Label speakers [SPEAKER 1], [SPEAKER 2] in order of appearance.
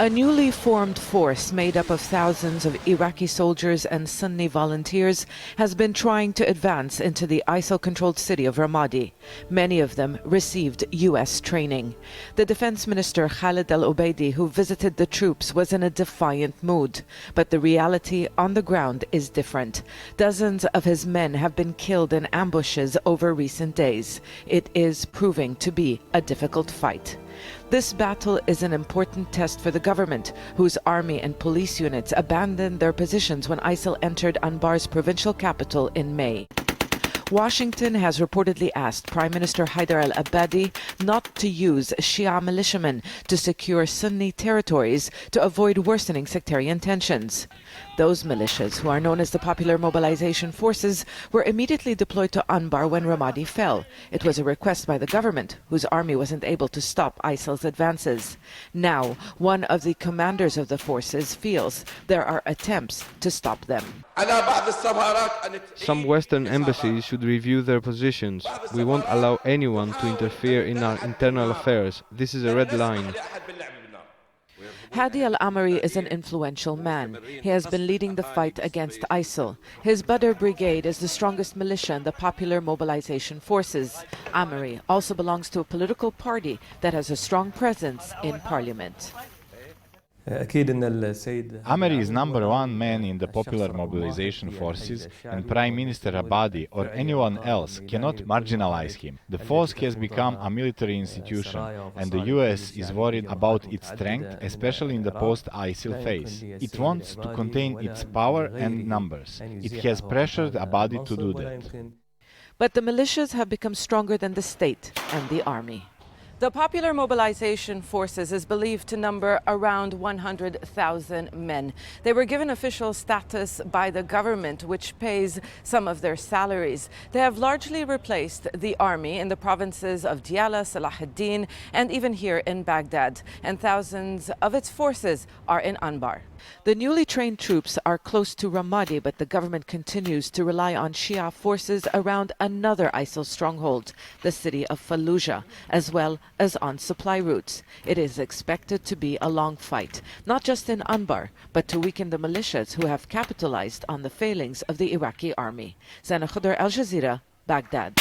[SPEAKER 1] A newly formed force made up of thousands of Iraqi soldiers and Sunni volunteers has been trying to advance into the ISIL-controlled city of Ramadi. Many of them received U.S. training. The Defense Minister Khalid al-Obeidi, who visited the troops, was in a defiant mood. But the reality on the ground is different. Dozens of his men have been killed in ambushes over recent days. It is proving to be a difficult fight. This battle is an important test for the government, whose army and police units abandoned their positions when ISIL entered Anbar's provincial capital in May. Washington has reportedly asked Prime Minister Haider al-Abadi not to use Shia militiamen to secure Sunni territories to avoid worsening sectarian tensions. Those militias, who are known as the Popular Mobilization Forces, were immediately deployed to Anbar when Ramadi fell. It was a request by the government, whose army wasn't able to stop ISIL's advances. Now, one of the commanders of the forces feels there are attempts to stop them.
[SPEAKER 2] Some Western embassies should review their positions. We won't allow anyone to interfere in our internal affairs. This is a red line.
[SPEAKER 1] Hadi al-Amari is an influential man. He has been leading the fight against ISIL. His Badr brigade is the strongest militia in the Popular Mobilization Forces. Amari also belongs to a political party that has a strong presence in parliament.
[SPEAKER 3] Amari is number one man in the Popular Mobilization Forces, and Prime Minister Abadi or anyone else cannot marginalize him. The force has become a military institution, and the US is worried about its strength, especially in the post-ISIL phase. It wants to contain its power and numbers. It has pressured Abadi to do that.
[SPEAKER 1] But the militias have become stronger than the state and the army. The Popular Mobilization Forces is believed to number around 100,000 men. They were given official status by the government, which pays some of their salaries. They have largely replaced the army in the provinces of Diyala, Salahuddin, and even here in Baghdad. And thousands of its forces are in Anbar. The newly trained troops are close to Ramadi, but the government continues to rely on Shia forces around another ISIL stronghold, the city of Fallujah, as well as on supply routes. It is expected to be a long fight, not just in Anbar, but to weaken the militias who have capitalized on the failings of the Iraqi army. Zana Khudr, Al Jazeera, Baghdad.